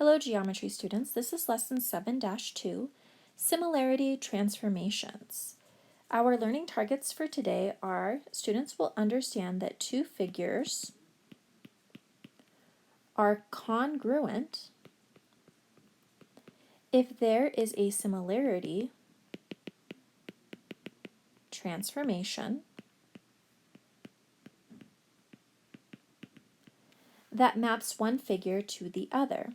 Hello geometry students, this is lesson 7-2, Similarity Transformations. Our learning targets for today are students will understand that two figures are congruent if there is a similarity transformation that maps one figure to the other.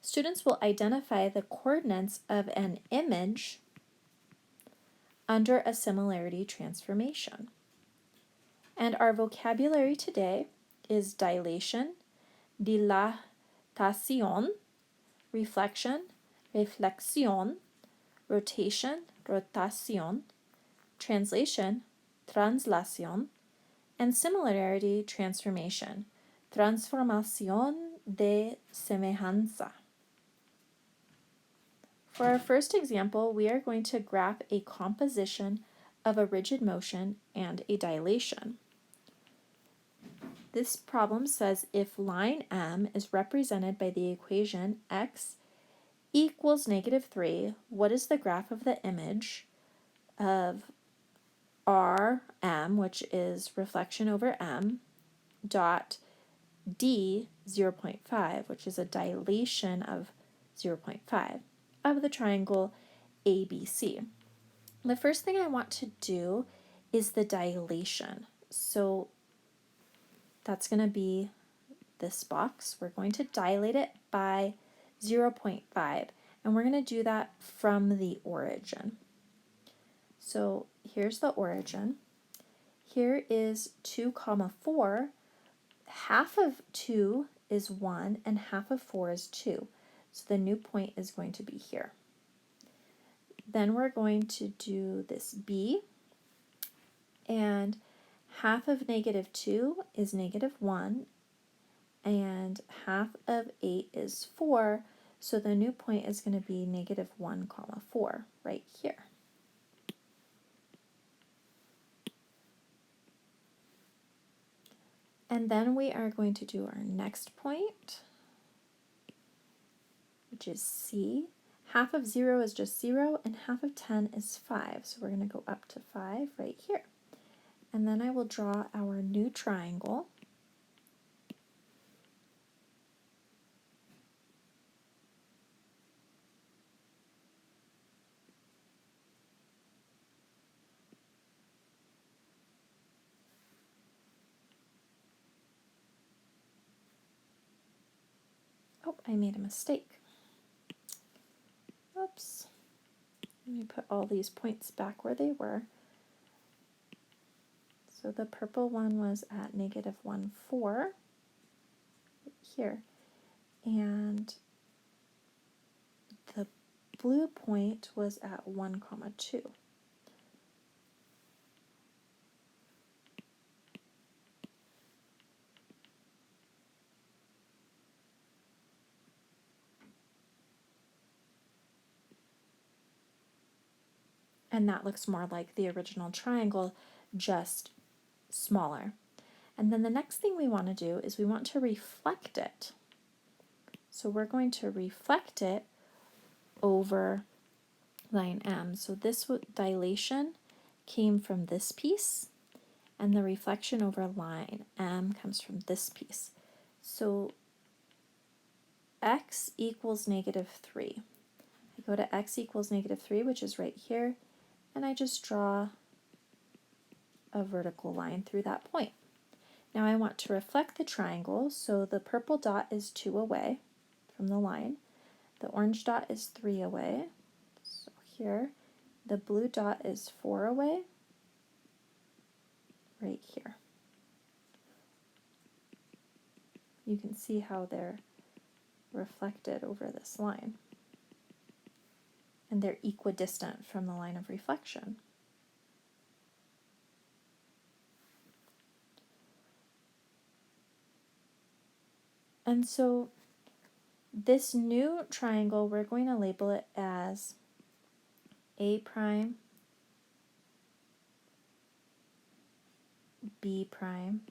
Students will identify the coordinates of an image under a similarity transformation. And our vocabulary today is dilation, dilatation, reflection, reflexión, rotation, rotación, translation, translación, and similarity transformation, transformación de semejanza. For our first example, we are going to graph a composition of a rigid motion and a dilation. This problem says if line M is represented by the equation x equals -3, what is the graph of the image of Rm, which is reflection over M, dot d 0.5, which is a dilation of 0.5, of the triangle ABC. The first thing I want to do is the dilation. So that's going to be this box. We're going to dilate it by 0.5, and we're going to do that from the origin. So here's the origin. Here is 2, 4. Half of 2 is 1, and half of 4 is 2. So the new point is going to be here. Then we're going to do this B, and half of -2 is -1, and half of 8 is 4, so the new point is going to be -1, 4, right here. And then we are going to do our next point, which is C. Half of 0 is just 0, and half of 10 is 5, so we're going to go up to 5 right here. And then I will draw our new triangle. Oh, I made a mistake. Oops. Let me put all these points back where they were. So the purple one was at -1, 4 here, and the blue point was at 1, 2. And that looks more like the original triangle, just smaller. And then the next thing we want to do is we want to reflect it. So we're going to reflect it over line M. So this dilation came from this piece, and the reflection over line M comes from this piece. So x equals -3. I go to x equals -3, which is right here, and I just draw a vertical line through that point. Now I want to reflect the triangle, so the purple dot is 2 away from the line. The orange dot is 3 away. So here, the blue dot is 4 away, right here. You can see how they're reflected over this line. And they're equidistant from the line of reflection. And so this new triangle, we're going to label it as A prime, B prime,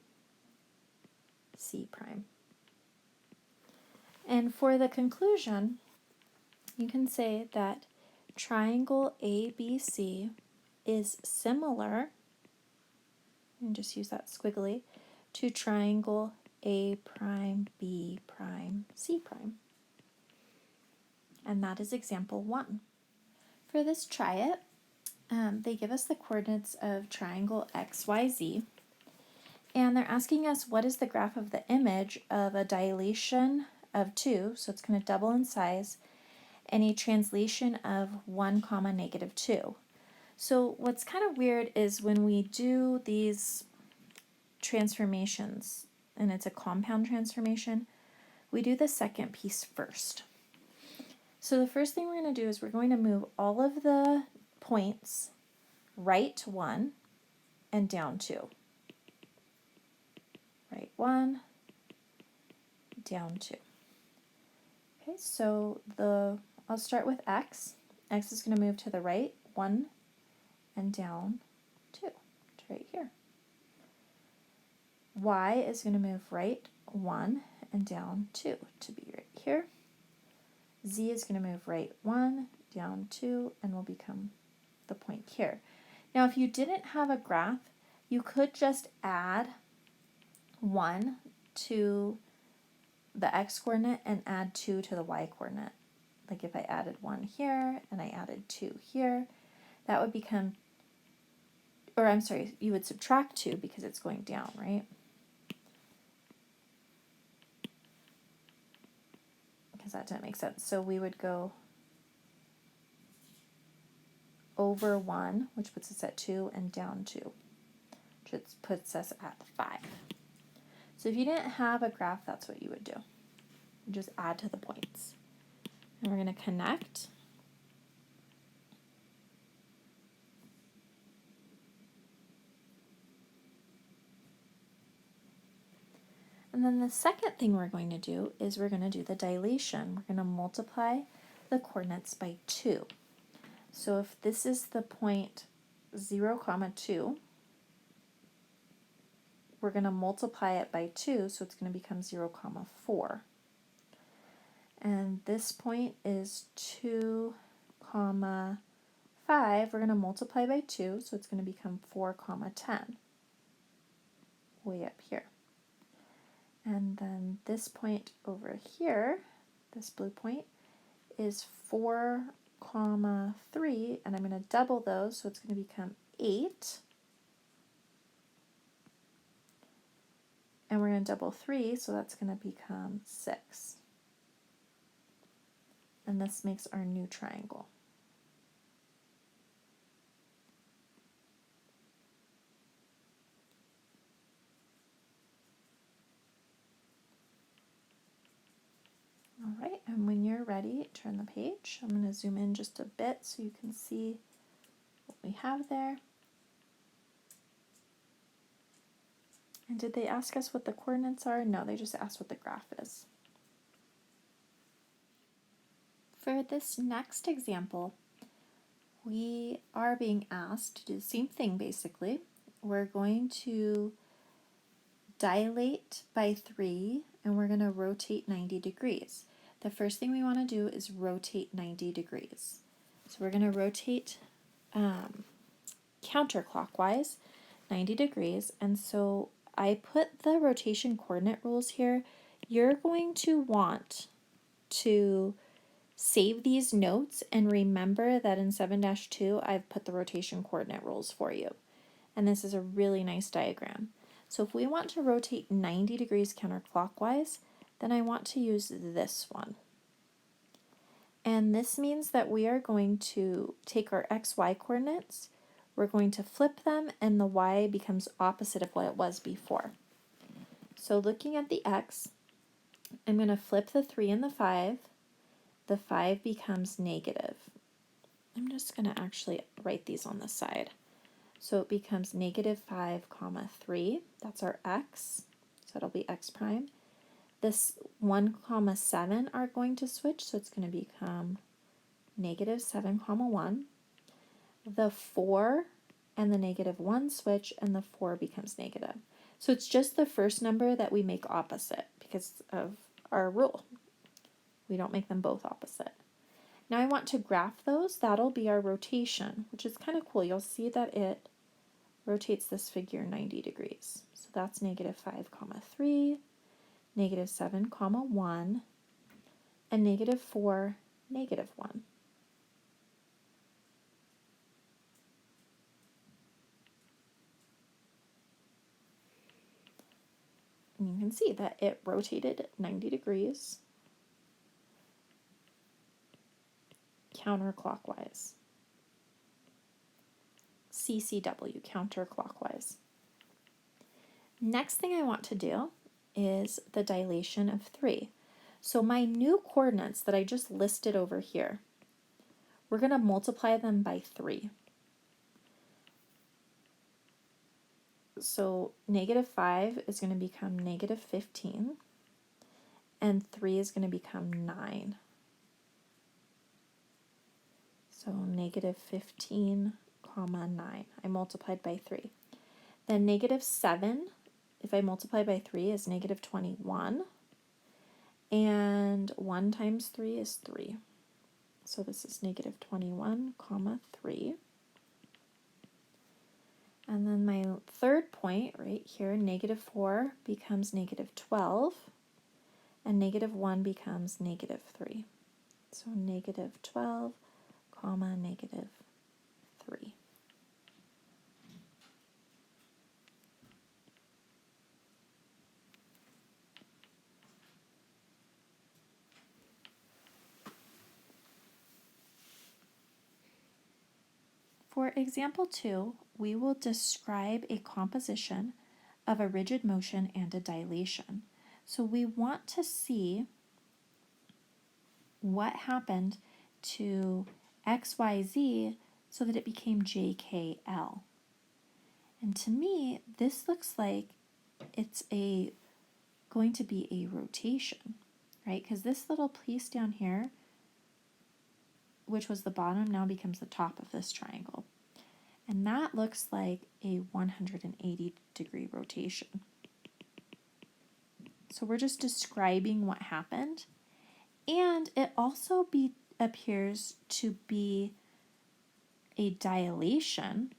C prime. And for the conclusion, you can say that triangle ABC is similar, and just use that squiggly, to triangle A prime, B prime, C prime. And that is example 1. For this, try it. They give us the coordinates of triangle XYZ, and they're asking us what is the graph of the image of a dilation of 2, so it's going to double in size, and a translation of 1 comma negative 2. So what's kind of weird is when we do these transformations, and it's a compound transformation, we do the second piece first. So the first thing we're going to do is we're going to move all of the points right 1 and down 2. Right 1, down 2. Okay, so I'll start with x. X is going to move to the right 1 and down 2 to right here. Y is going to move right 1 and down 2 to be right here. Z is going to move right 1, down 2, and will become the point here. Now, if you didn't have a graph, you could just add 1 to the x-coordinate and add 2 to the y-coordinate. Like if I added 1 here and I added 2 here, that would become, or I'm sorry, you would subtract 2 because it's going down, right? Because that didn't make sense. So we would go over 1, which puts us at 2, and down 2, which puts us at 5. So if you didn't have a graph, that's what you would do. You just add to the points. And we're going to connect. And then the second thing we're going to do is we're going to do the dilation. We're going to multiply the coordinates by 2. So if this is the point 0, 2, we're going to multiply it by 2, so it's going to become 0, 4. And this point is 2, 5. We're going to multiply by 2, so it's going to become 4, 10, way up here. And then this point over here, this blue point, is 4, 3, and I'm going to double those, so it's going to become 8. And we're going to double 3, so that's going to become 6. And this makes our new triangle. All right, and when you're ready, turn the page. I'm going to zoom in just a bit so you can see what we have there. And did they ask us what the coordinates are? No, they just asked what the graph is. For this next example, we are being asked to do the same thing basically. We're going to dilate by 3 and we're going to rotate 90 degrees. The first thing we want to do is rotate 90 degrees. So we're going to rotate counterclockwise 90 degrees, and so I put the rotation coordinate rules here. You're going to want to save these notes and remember that in 7-2 I've put the rotation coordinate rules for you. And this is a really nice diagram. So if we want to rotate 90 degrees counterclockwise, then I want to use this one. And this means that we are going to take our xy coordinates, we're going to flip them, and the y becomes opposite of what it was before. So looking at the x, I'm going to flip the 3 and the 5. The 5 becomes negative. I'm just going to actually write these on the side. So it becomes negative 5, 3. That's our x. So it'll be x prime. This 1, 7 are going to switch, so it's going to become negative 7, 1. The 4 and the negative 1 switch, and the 4 becomes negative. So it's just the first number that we make opposite because of our rule. We don't make them both opposite. Now I want to graph those. That'll be our rotation, which is kind of cool. You'll see that it rotates this figure 90 degrees. So that's negative 5, 3, negative 7, 1, and negative 4, negative 1. And you can see that it rotated 90 degrees counterclockwise. CCW, counterclockwise. Next thing I want to do is the dilation of 3. So my new coordinates that I just listed over here, we're going to multiply them by 3. So negative 5 is going to become negative 15, and 3 is going to become 9. So negative 15, 9. I multiplied by 3. Then negative 7, if I multiply by 3, is negative 21. And 1 times 3 is 3. So this is negative 21, 3. And then my third point right here, negative 4 becomes negative 12. And negative 1 becomes negative 3. So negative 12, negative 3. For example 2, we will describe a composition of a rigid motion and a dilation. So we want to see what happened to XYZ so that it became JKL. And to me, this looks like it's going to be a rotation, right? Because this little piece down here, which was the bottom, now becomes the top of this triangle. And that looks like a 180 degree rotation. So we're just describing what happened. And it also appears to be a dilation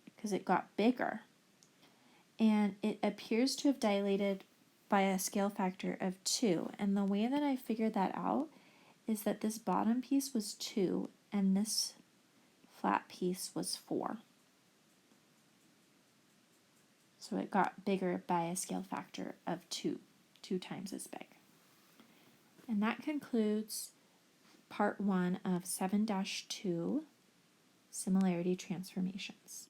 because it got bigger. And it appears to have dilated by a scale factor of 2. And the way that I figured that out is that this bottom piece was 2 and this flat piece was 4. So it got bigger by a scale factor of 2 times as big. And that concludes part 1 of 7-2, similarity transformations.